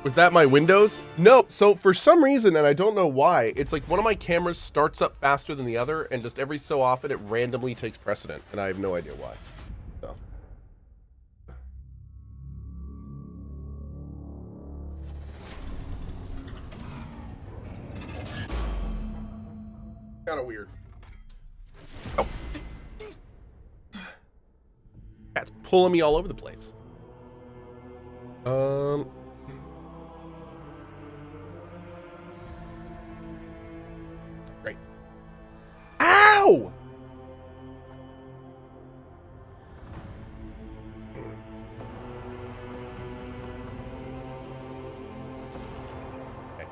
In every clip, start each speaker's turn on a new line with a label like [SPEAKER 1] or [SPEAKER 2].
[SPEAKER 1] Was that my Windows? No. So for some reason, and I don't know why, it's like one of my cameras starts up faster than the other, and just every so often it randomly takes precedent, and I have no idea why. So. Kind of weird. Oh. Cat's pulling me all over the place. Great. Ow! Okay.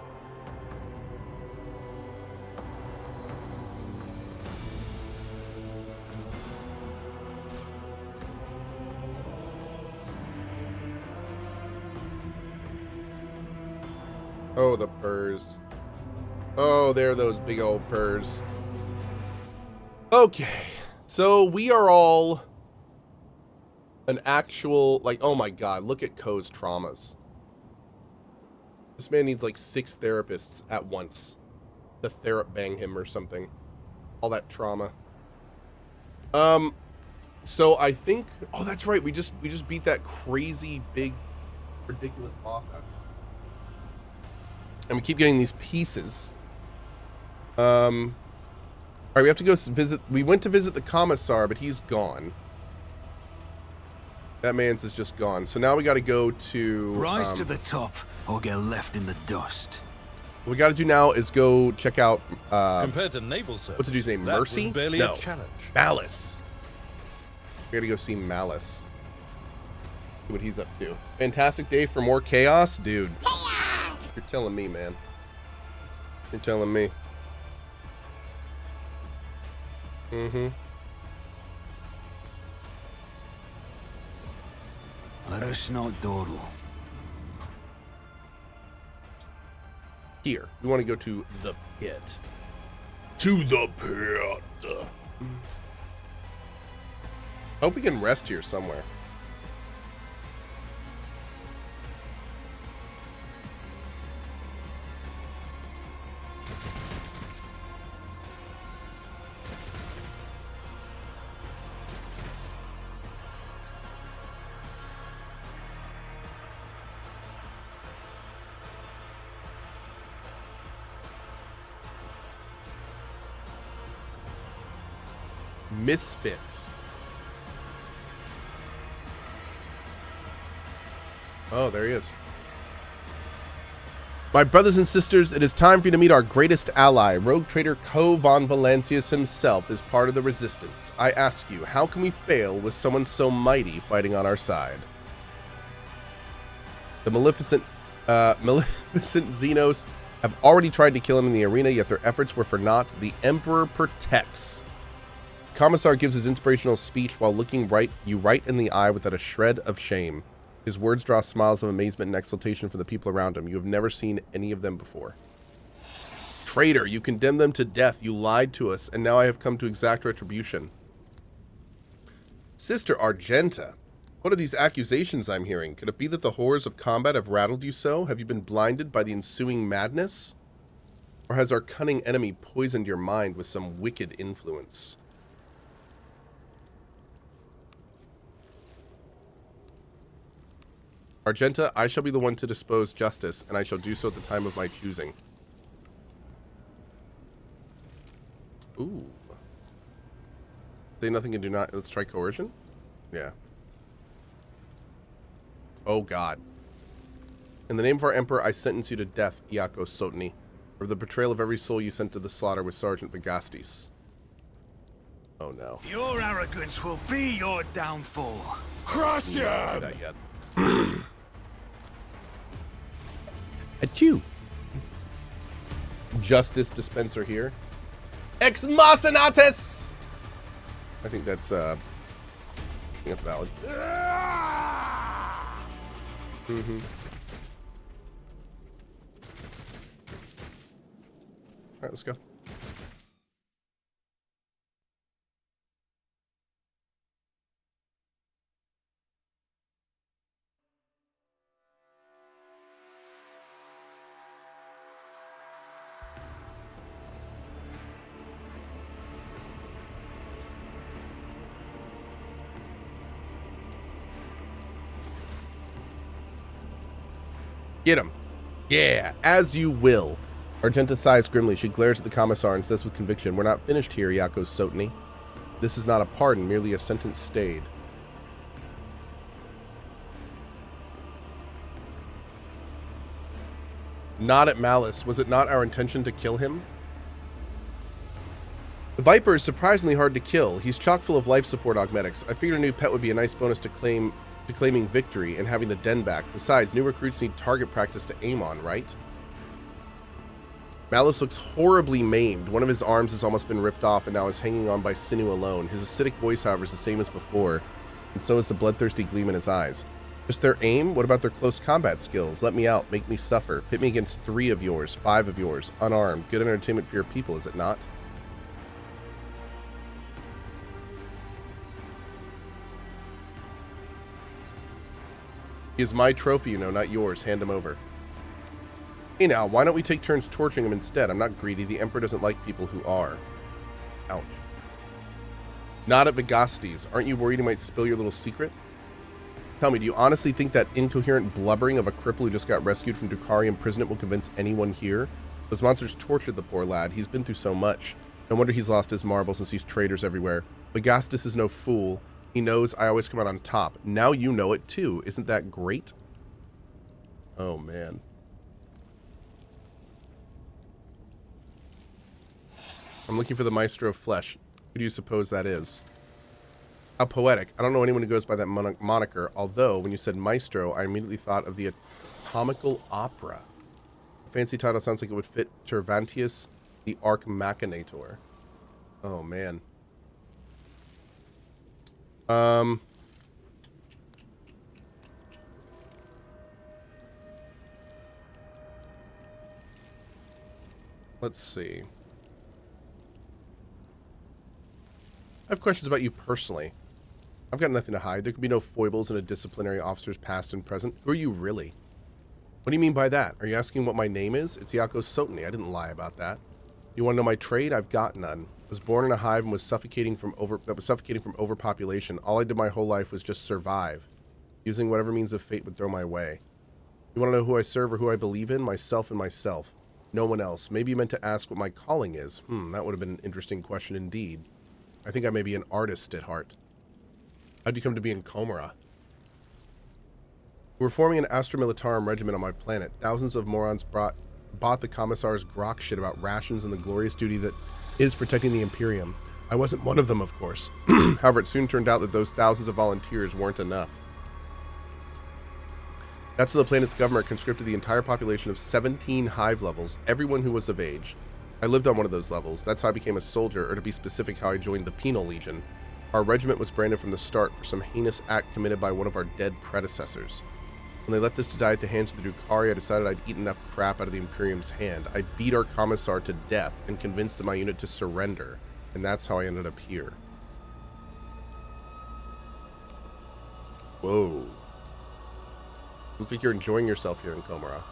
[SPEAKER 1] Oh, the purrs. Oh, they're those big old purrs. Okay, so we are all an actual, like, oh my god, look at Cohh's traumas. This man needs like 6 therapists at once to bang him or something. All that trauma. So I think, oh, that's right, we just beat that crazy big ridiculous boss out. And we keep getting these pieces. All right, we have to go visit. We went to visit the commissar, but he's gone. That man's is just gone. So now we got to go to
[SPEAKER 2] rise to the top or get left in the dust.
[SPEAKER 1] What we got to do now is go check out.
[SPEAKER 3] Compared to naval service,
[SPEAKER 1] what's the dude's name?
[SPEAKER 3] that
[SPEAKER 1] Mercy?
[SPEAKER 3] was barely
[SPEAKER 1] No.
[SPEAKER 3] a challenge.
[SPEAKER 1] Malice. We got to go see Malice. See what he's up to. Fantastic day for more chaos, dude. Chaos! You're telling me, man. You're telling me. Mm-hmm.
[SPEAKER 2] Let us not dawdle.
[SPEAKER 1] Here, we want to go to the pit. To the pit. I hope we can rest here somewhere. Misfits. Oh, there he is. My brothers and sisters, it is time for you to meet our greatest ally. Rogue trader Cohh von Valancius himself is part of the resistance. I ask you, how can we fail with someone so mighty fighting on our side? The maleficent Xenos have already tried to kill him in the arena, yet their efforts were for naught. The Emperor protects. Commissar gives his inspirational speech while looking you right in the eye without a shred of shame. His words draw smiles of amazement and exultation for the people around him. You have never seen any of them before. Traitor, you condemned them to death. You lied to us, and now I have come to exact retribution. Sister Argenta, what are these accusations I'm hearing? Could it be that the horrors of combat have rattled you so? Have you been blinded by the ensuing madness? Or has our cunning enemy poisoned your mind with some wicked influence? Argenta, I shall be the one to dispose justice, and I shall do so at the time of my choosing. Ooh. Say nothing and do not. Let's try coercion? Yeah. Oh, God. In the name of our emperor, I sentence you to death, Iakos Sotni, for the betrayal of every soul you sent to the slaughter with Sergeant Vigastis. Oh, no.
[SPEAKER 2] Your arrogance will be your downfall.
[SPEAKER 4] Crush
[SPEAKER 1] Not
[SPEAKER 4] him!
[SPEAKER 1] that yet. Achoo. Justice dispenser here. Ex Machinatus! I think that's valid. Mm-hmm. Alright, let's go. Get him. Yeah, as you will. Argenta sighs grimly. She glares at the commissar and says with conviction, "We're not finished here, Yakos Sotny. This is not a pardon, merely a sentence stayed." Not at Malice. Was it not our intention to kill him? The Viper is surprisingly hard to kill. He's chock full of life support augmetics. I figured a new pet would be a nice bonus to claiming victory and having the den back. Besides, new recruits need target practice to aim on, right? Malice looks horribly maimed. One of his arms has almost been ripped off and now is hanging on by sinew alone. His acidic voice, however, is the same as before, and so is the bloodthirsty gleam in his eyes. Just their aim? What about their close combat skills? Let me out. Make me suffer. Pit me against 3 of yours, 5 of yours, unarmed. Good entertainment for your people, is it not? He is my trophy, you know, not yours. Hand him over. Hey now, why don't we take turns torturing him instead? I'm not greedy. The Emperor doesn't like people who are. Ouch. Not at Vigastes. Aren't you worried he might spill your little secret? Tell me, do you honestly think that incoherent blubbering of a cripple who just got rescued from Drukhari imprisonment will convince anyone here? Those monsters tortured the poor lad. He's been through so much. No wonder he's lost his marbles and sees traitors everywhere. Vigastes is no fool. He knows I always come out on top. Now you know it too. Isn't that great? Oh, man. I'm looking for the Maestro of Flesh. Who do you suppose that is? How poetic. I don't know anyone who goes by that moniker, although when you said Maestro, I immediately thought of the Atomical Opera. The fancy title sounds like it would fit Cervantes, the Arch Machinator. Oh, man. Let's see. I have questions about you personally. I've got nothing to hide. There could be no foibles in a disciplinary officer's past and present. Who are you really? What do you mean by that? Are you asking what my name is? It's Yakos Sotny. I didn't lie about that. You want to know my trade? I've got none. I was born in a hive and was suffocating from overpopulation. All I did my whole life was just survive, using whatever means of fate would throw my way. You want to know who I serve or who I believe in? Myself and myself. No one else. Maybe you meant to ask what my calling is. That would have been an interesting question indeed. I think I may be an artist at heart. How'd you come to be in Cohh? We're forming an Astra Militarum regiment on my planet. Thousands of morons bought the Commissar's grok shit about rations and the glorious duty that is protecting the Imperium. I wasn't one of them, of course. However, it soon turned out that those thousands of volunteers weren't enough. That's when the planet's government conscripted the entire population of 17 hive levels, everyone who was of age. I lived on one of those levels. That's how I became a soldier, or to be specific, how I joined the Penal Legion. Our regiment was branded from the start for some heinous act committed by one of our dead predecessors. When they left us to die at the hands of the Drukhari, I decided I'd eat enough crap out of the Imperium's hand. I beat our commissar to death and convinced my unit to surrender, and that's how I ended up here. Whoa. Look like you're enjoying yourself here in Cohh.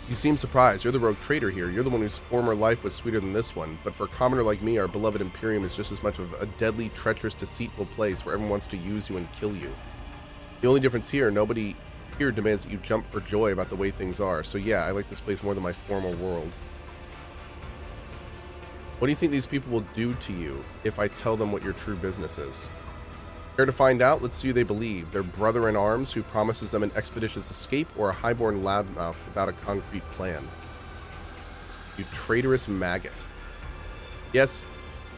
[SPEAKER 1] You seem surprised. You're the rogue traitor here. You're the one whose former life was sweeter than this one. But for a commoner like me, our beloved Imperium is just as much of a deadly, treacherous, deceitful place where everyone wants to use you and kill you. The only difference here, nobody here demands that you jump for joy about the way things are. So yeah, I like this place more than my former world. What do you think these people will do to you if I tell them what your true business is? Care to find out? Let's see who they believe. Their brother in arms who promises them an expeditious escape, or a highborn loudmouth without a concrete plan? You traitorous maggot. Yes,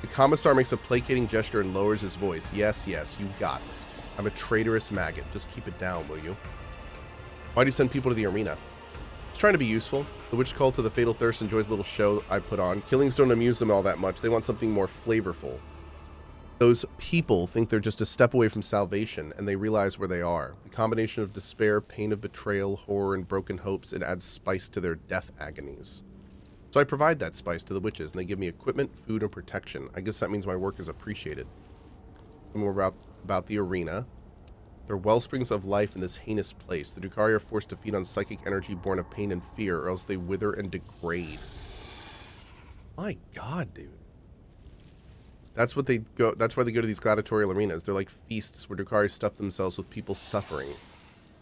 [SPEAKER 1] the commissar makes a placating gesture and lowers his voice. Yes, you got it. I'm a traitorous maggot. Just keep it down, will you? Why do you send people to the arena? It's trying to be useful. The witch cult of the Fatal Thirst enjoys a little show I put on. Killings don't amuse them all that much. They want something more flavorful. Those people think they're just a step away from salvation, and they realize where they are. The combination of despair, pain of betrayal, horror, and broken hopes, it adds spice to their death agonies. So I provide that spice to the witches, and they give me equipment, food, and protection. I guess that means my work is appreciated. And more about the arena. There are wellsprings of life in this heinous place. The Drukhari are forced to feed on psychic energy born of pain and fear, or else they wither and degrade. My God, dude. That's what they go. That's why they go to these gladiatorial arenas. They're like feasts where Drukhari stuff themselves with people's suffering.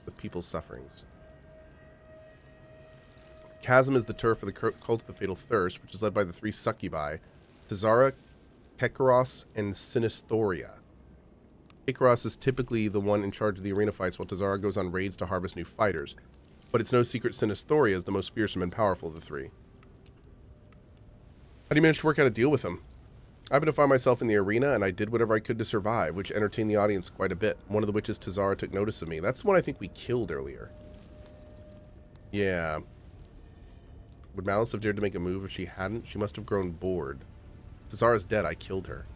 [SPEAKER 1] With people's sufferings. Chasm is the turf for the cult of the Fatal Thirst, which is led by the 3 succubi, Tazara, Kekaros, and Sinisthoria. Kekaros is typically the one in charge of the arena fights, while Tazara goes on raids to harvest new fighters. But it's no secret Sinisthoria is the most fearsome and powerful of the 3. How do you manage to work out a deal with him? I happened to find myself in the arena, and I did whatever I could to survive, which entertained the audience quite a bit. One of the witches, Tazara, took notice of me. That's the one I think we killed earlier. Yeah. Would Malice have dared to make a move if she hadn't? She must have grown bored. Tazara's dead. I killed her.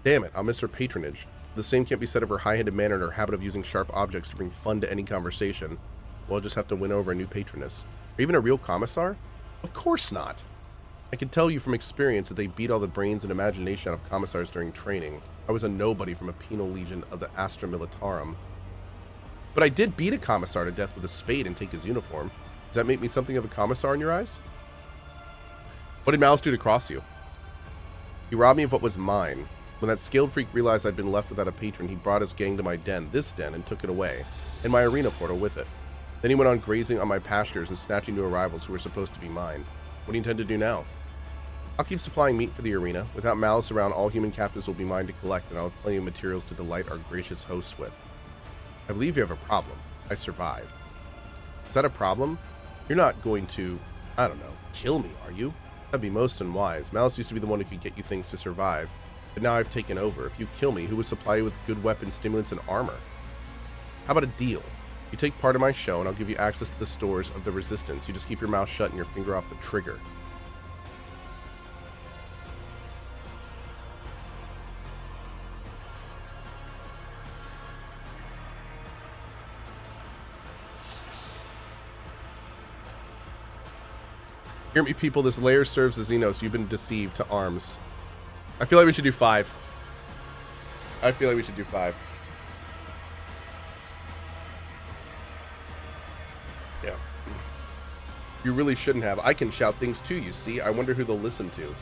[SPEAKER 1] Damn it. I'll miss her patronage. The same can't be said of her high-handed manner and her habit of using sharp objects to bring fun to any conversation. We'll just have to win over a new patroness. Or even a real commissar? Of course not. I can tell you from experience that they beat all the brains and imagination out of commissars during training. I was a nobody from a penal legion of the Astra Militarum. But I did beat a commissar to death with a spade and take his uniform. Does that make me something of a commissar in your eyes? What did Malice do to cross you? He robbed me of what was mine. When that scaled freak realized I'd been left without a patron, he brought his gang to my den, this den, and took it away, and my arena portal with it. Then he went on grazing on my pastures and snatching new arrivals who were supposed to be mine. What do you intend to do now? I'll keep supplying meat for the arena. Without Malice around, all human captives will be mine to collect, and I'll have plenty of materials to delight our gracious hosts with. I believe you have a problem. I survived. Is that a problem? You're not going to, I don't know, kill me, are you? That'd be most unwise. Malice used to be the one who could get you things to survive, but now I've taken over. If you kill me, who will supply you with good weapons, stimulants, and armor? How about a deal? You take part of my show, and I'll give you access to the stores of the Resistance. You just keep your mouth shut and your finger off the trigger. Hear me, people. This layer serves as Xenos. You've been deceived to arms. I feel like we should do 5. I feel like we should do 5. Yeah. You really shouldn't have. I can shout things too, you see. I wonder who they'll listen to.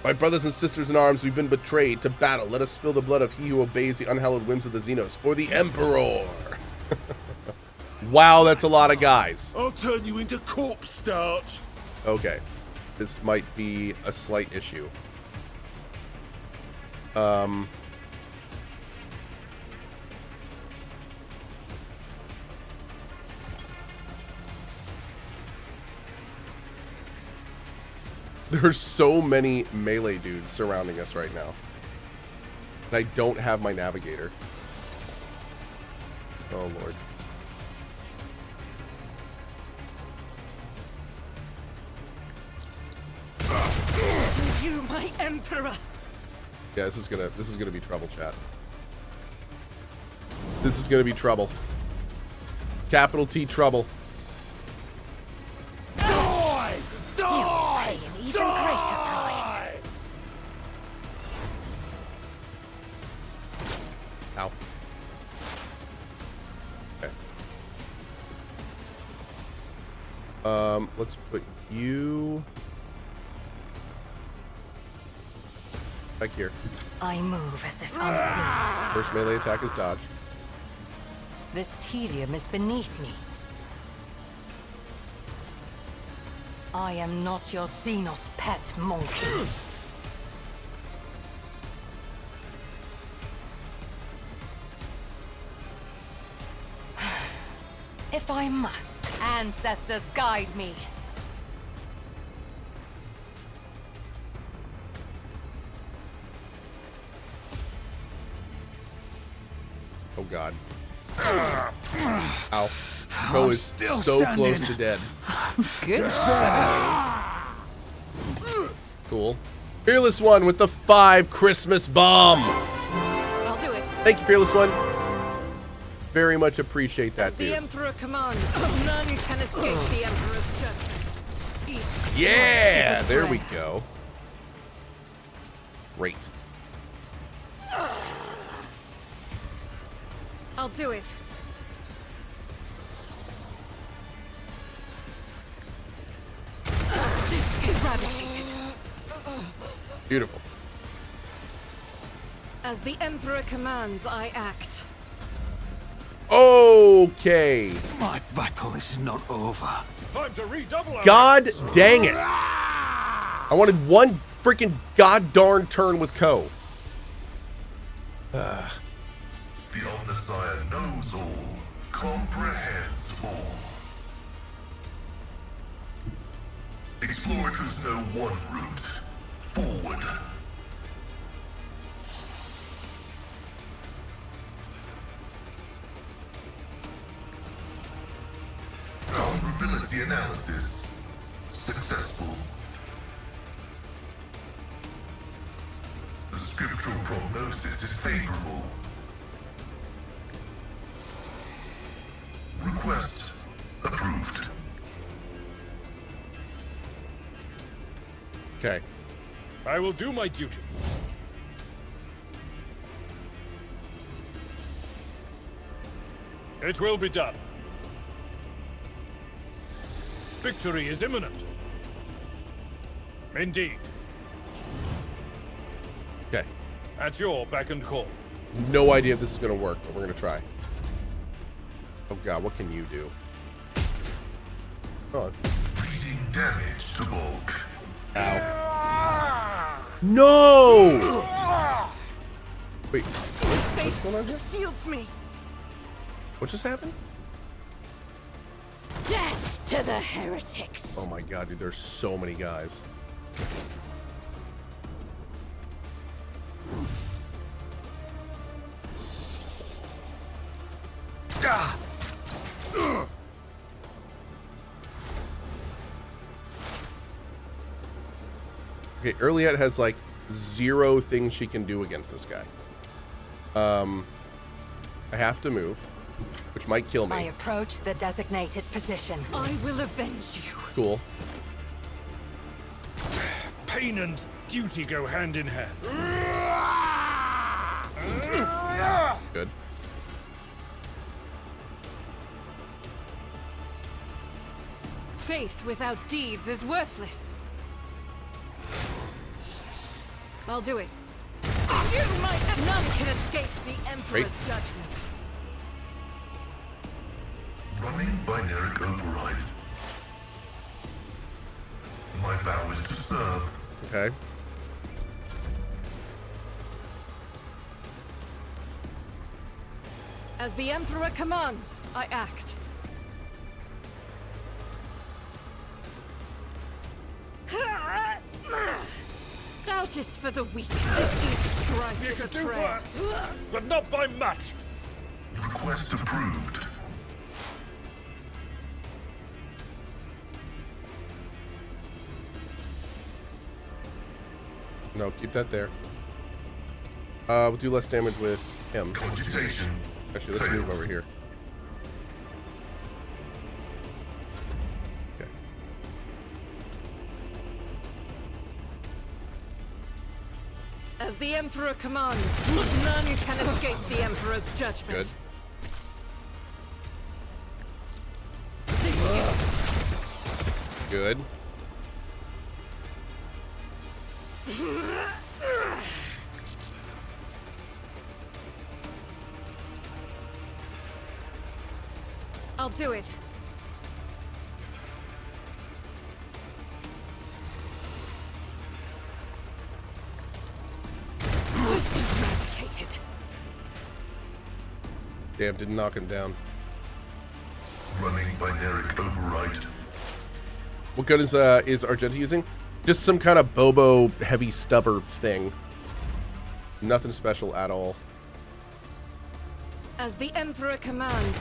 [SPEAKER 1] My brothers and sisters in arms, we've been betrayed to battle. Let us spill the blood of he who obeys the unhallowed whims of the Xenos. For the Emperor! Wow, that's a lot of guys.
[SPEAKER 4] I'll turn you into corpse starch.
[SPEAKER 1] Okay. This might be a slight issue. There are so many melee dudes surrounding us right now. And I don't have my navigator. Oh, Lord.
[SPEAKER 5] You, my emperor.
[SPEAKER 1] Yeah, this is gonna be trouble, chat. This is gonna be trouble. Capital T trouble.
[SPEAKER 4] Die!
[SPEAKER 5] You'll pay an even greater price.
[SPEAKER 1] Ow. Okay. Let's put you back here.
[SPEAKER 5] I move as if unseen.
[SPEAKER 1] First melee attack is dodge.
[SPEAKER 5] This tedium is beneath me. I am not your Xenos pet monkey. If I must, ancestors guide me.
[SPEAKER 1] Oh God. Ow. Cohh is so close to dead.
[SPEAKER 5] Good.
[SPEAKER 1] Cool. Fearless One with the 5 Christmas bomb.
[SPEAKER 5] I'll do it.
[SPEAKER 1] Thank you, Fearless One. Very much appreciate that,
[SPEAKER 5] The
[SPEAKER 1] dude.
[SPEAKER 5] Emperor commands. None can escape the Emperor's judgment. Each
[SPEAKER 1] Yeah,
[SPEAKER 5] is a
[SPEAKER 1] there we
[SPEAKER 5] prayer.
[SPEAKER 1] go. Great.
[SPEAKER 5] I'll do it. Eradicated.
[SPEAKER 1] Beautiful.
[SPEAKER 5] As the Emperor commands, I act.
[SPEAKER 1] Okay.
[SPEAKER 2] My battle is not over.
[SPEAKER 3] Time to redouble our
[SPEAKER 1] God dang it. I wanted one freaking god darn turn with Cohh.
[SPEAKER 6] The Omnissiah knows all, comprehends all. Explorers know one route, forward. Vulnerability analysis, successful. The scriptural prognosis is favorable. Request approved.
[SPEAKER 1] Okay.
[SPEAKER 3] I will do my duty. It will be done. Victory is imminent. Indeed.
[SPEAKER 1] Okay.
[SPEAKER 3] At your beck and call.
[SPEAKER 1] No idea if this is going to work, but we're going to try. Oh god, what can you do? Come on.
[SPEAKER 6] Reading damage to bulk.
[SPEAKER 1] Ow. No! Wait,
[SPEAKER 5] Faith
[SPEAKER 1] going on here?
[SPEAKER 5] shields me.
[SPEAKER 1] what just happened?
[SPEAKER 5] Death to the heretics.
[SPEAKER 1] Oh my god, dude, there's so many guys. Okay, Earliette has like 0 things she can do against this guy. I have to move, which might kill
[SPEAKER 7] I
[SPEAKER 1] me.
[SPEAKER 7] approach the designated position.
[SPEAKER 5] I will avenge you.
[SPEAKER 1] Cool.
[SPEAKER 3] Pain and duty go hand in hand.
[SPEAKER 1] Good.
[SPEAKER 5] Faith without deeds is worthless. I'll do it. You might have none can escape the Emperor's
[SPEAKER 1] Great.
[SPEAKER 5] judgment.
[SPEAKER 6] Running binaric override. My vow is to serve.
[SPEAKER 1] Okay.
[SPEAKER 5] As the Emperor commands, I act. Doubt is for the weak. Each strife
[SPEAKER 3] You
[SPEAKER 5] is a
[SPEAKER 3] could do
[SPEAKER 5] prayer.
[SPEAKER 3] worse, but not by much.
[SPEAKER 6] Request approved.
[SPEAKER 1] No, keep that there. We'll do less damage with him.
[SPEAKER 6] Cogitation.
[SPEAKER 1] Actually, let's move over here. Okay.
[SPEAKER 5] As the Emperor commands, none can escape the Emperor's judgment.
[SPEAKER 1] Good. Good.
[SPEAKER 5] I'll do it. Eradicated.
[SPEAKER 1] Damn, didn't knock him down.
[SPEAKER 6] Running binaric override.
[SPEAKER 1] What gun is Argenta using? Just some kind of Bobo heavy stubber thing. Nothing special at all.
[SPEAKER 5] As the Emperor commands,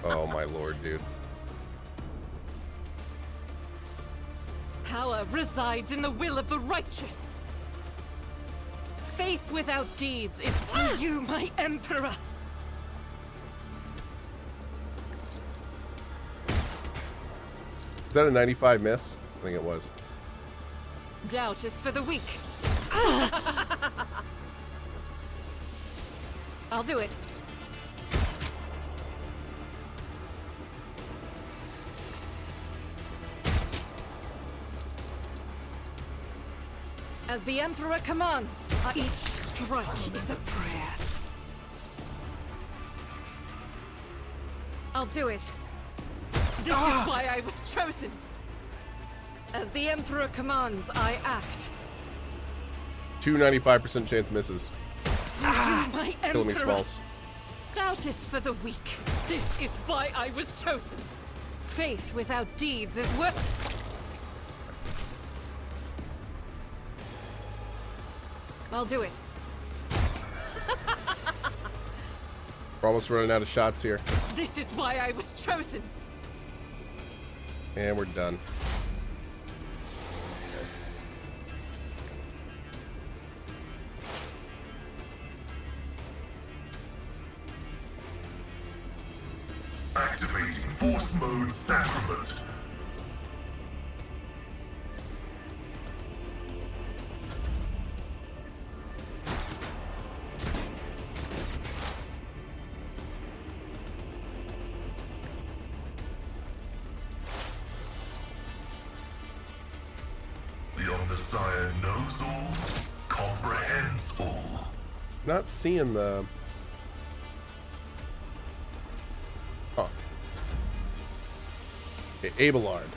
[SPEAKER 1] Oh my lord, dude.
[SPEAKER 5] power resides in the will of the righteous. Faith without deeds is for you, my Emperor.
[SPEAKER 1] Is that a 95 miss? I think it was.
[SPEAKER 5] Doubt is for the weak. I'll do it. As the Emperor commands, each strike is a prayer. I'll do it. This is why I was chosen. As the Emperor commands, I act.
[SPEAKER 1] 295% chance misses.
[SPEAKER 5] My
[SPEAKER 1] Kill me,
[SPEAKER 5] Emperor.
[SPEAKER 1] Smalls.
[SPEAKER 5] Doubt is for the weak. This is why I was chosen. Faith without deeds is worth. I'll do it.
[SPEAKER 1] We're almost running out of shots here.
[SPEAKER 5] This is why I was chosen.
[SPEAKER 1] And we're done.
[SPEAKER 6] Activating Force Mode Sacrament. The Omnissiah knows all, comprehends all.
[SPEAKER 1] Not seeing the... Huh. Okay, Abelard.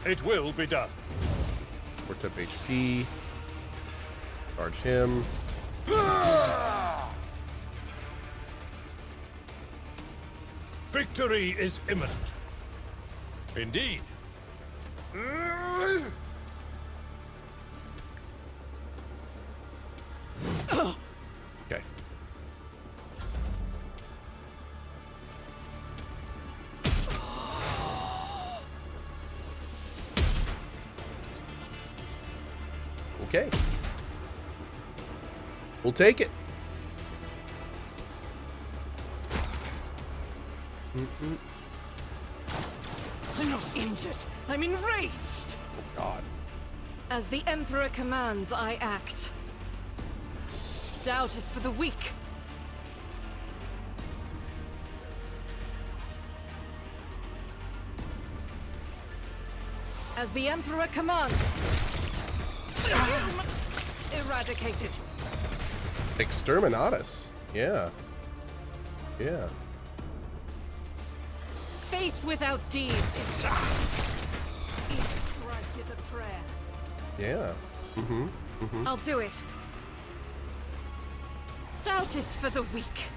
[SPEAKER 3] It will be done.
[SPEAKER 1] 4 tip HP. Charge him.
[SPEAKER 3] Victory is imminent. Indeed.
[SPEAKER 1] Okay. Okay. We'll take it.
[SPEAKER 5] I'm not injured. I'm enraged.
[SPEAKER 1] Oh, God.
[SPEAKER 5] As the Emperor commands, I act. Doubt is for the weak. As the Emperor commands. Eradicated.
[SPEAKER 1] Exterminatus. Yeah. Yeah.
[SPEAKER 5] Faith without deeds is... Each strike is a prayer.
[SPEAKER 1] Yeah.
[SPEAKER 5] I'll do it. Doubt is for the weak.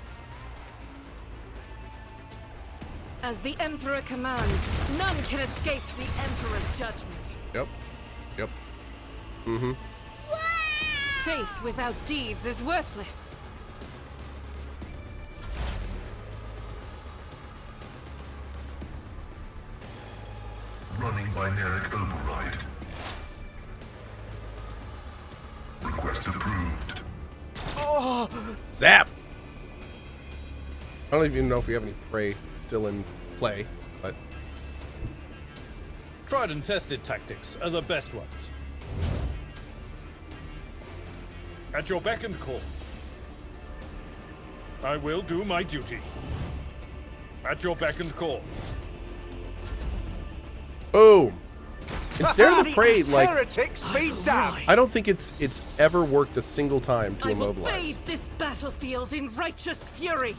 [SPEAKER 5] As the Emperor commands, none can escape the Emperor's judgment.
[SPEAKER 1] Yep. Yep.
[SPEAKER 5] Faith without deeds is worthless.
[SPEAKER 6] Running binaric override. Request approved.
[SPEAKER 1] Zap! I don't even know if we have any prey still in play, but...
[SPEAKER 3] Tried and tested tactics are the best ones. At your beck and call. I will do my duty. At your beck and call.
[SPEAKER 1] Boom! Ensnare the prey, like...
[SPEAKER 2] Heretics be damned!
[SPEAKER 1] I don't think it's ever worked a single time to
[SPEAKER 5] I will
[SPEAKER 1] immobilize.
[SPEAKER 5] bathe this battlefield in righteous fury.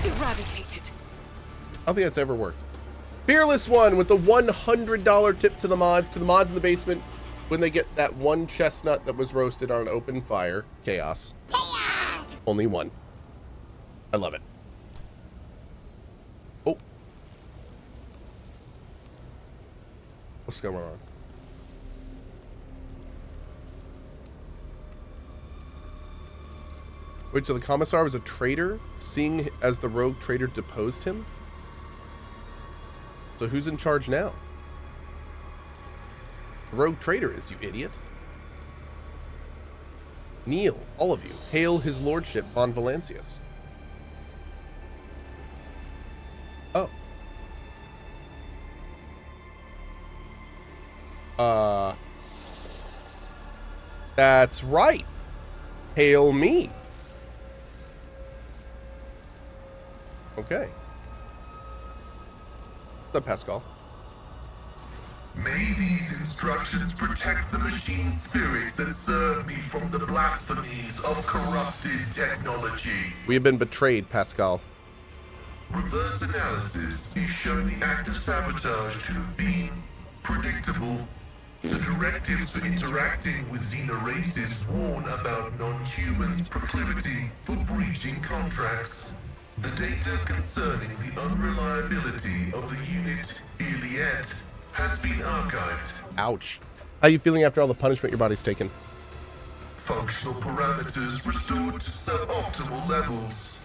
[SPEAKER 5] Eradicated.
[SPEAKER 1] I don't think that's ever worked. Fearless One with the $100 tip to the mods in the basement when they get that one chestnut that was roasted on an open fire. Chaos. Only one. I love it. Oh. What's going on? Wait, so the commissar was a traitor, seeing as the rogue traitor deposed him? So who's in charge now? The rogue traitor is, you idiot. Kneel, all of you. Hail his lordship, von Valancius. Oh. That's right. Hail me. Okay. What's up, Pascal?
[SPEAKER 6] May these instructions protect the machine spirits that serve me from the blasphemies of corrupted technology.
[SPEAKER 1] We have been betrayed, Pascal.
[SPEAKER 6] Reverse analysis is showing the act of sabotage to have been predictable. The directives for interacting with Xena races warn about non-humans' proclivity for breaching contracts. The data concerning the unreliability of the unit Iliet has been archived.
[SPEAKER 1] Ouch. How you feeling after all the punishment your body's taken?
[SPEAKER 6] Functional parameters restored to suboptimal levels.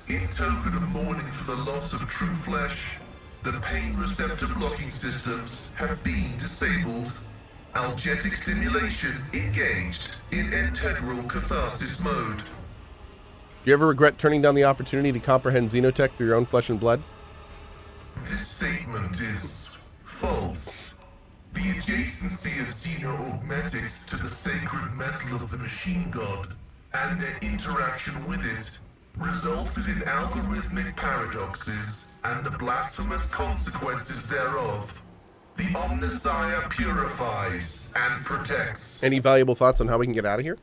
[SPEAKER 6] In token of mourning for the loss of true flesh, the pain receptor blocking systems have been disabled. Algetic stimulation engaged in integral catharsis mode.
[SPEAKER 1] Do you ever regret turning down the opportunity to comprehend xenotech through your own flesh and blood?
[SPEAKER 6] This statement is false. The adjacency of xeno-augmetics to the sacred metal of the machine god and their interaction with it resulted in algorithmic paradoxes and the blasphemous consequences thereof. The Omnissiah purifies and protects.
[SPEAKER 1] Any valuable thoughts on how we can get out of here?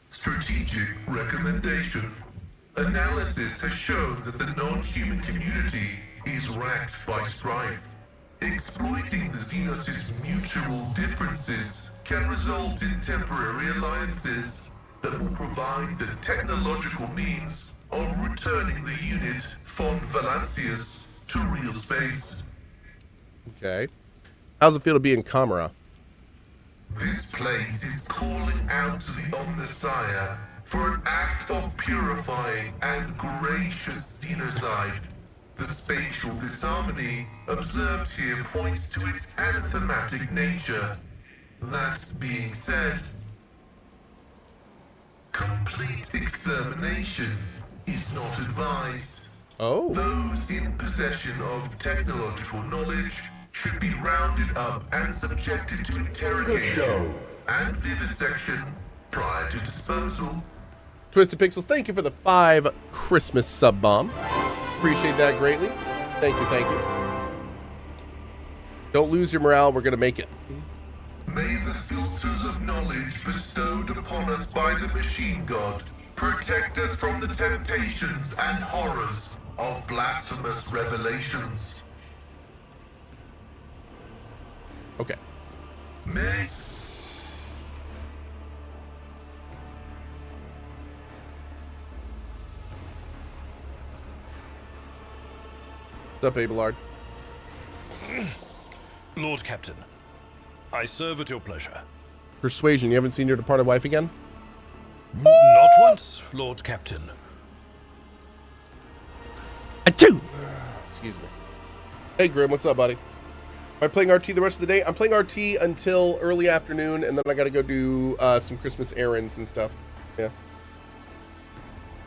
[SPEAKER 6] Strategic recommendation. Analysis has shown that the non-human community is racked by strife. Exploiting the Xenos' mutual differences can result in temporary alliances that will provide the technological means of returning the unit von Valancius to real space.
[SPEAKER 1] Okay. How's it feel to be in Camera?
[SPEAKER 6] This place is calling out to the Omnissiah for an act of purifying and gracious xenocide. The spatial disharmony observed here points to its anathematic nature. That being said, complete extermination is not advised.
[SPEAKER 1] Oh.
[SPEAKER 6] Those in possession of technological knowledge should be rounded up and subjected to interrogation and vivisection prior to disposal.
[SPEAKER 1] Twisted Pixels, thank you for the 5 Christmas sub bomb. Appreciate that greatly. Thank you, thank you. Don't lose your morale, we're gonna make it.
[SPEAKER 6] May the filters of knowledge bestowed upon us by the machine god protect us from the temptations and horrors of blasphemous revelations.
[SPEAKER 1] Okay.
[SPEAKER 6] May
[SPEAKER 1] What's up, Abelard?
[SPEAKER 3] Lord Captain, I serve at your pleasure.
[SPEAKER 1] Persuasion, you haven't seen your departed wife again?
[SPEAKER 3] Not once, Lord Captain.
[SPEAKER 1] Achoo! Excuse me. Hey, Grim, what's up, buddy? Am I playing RT the rest of the day? I'm playing RT until early afternoon, and then I gotta go do some Christmas errands and stuff. Yeah.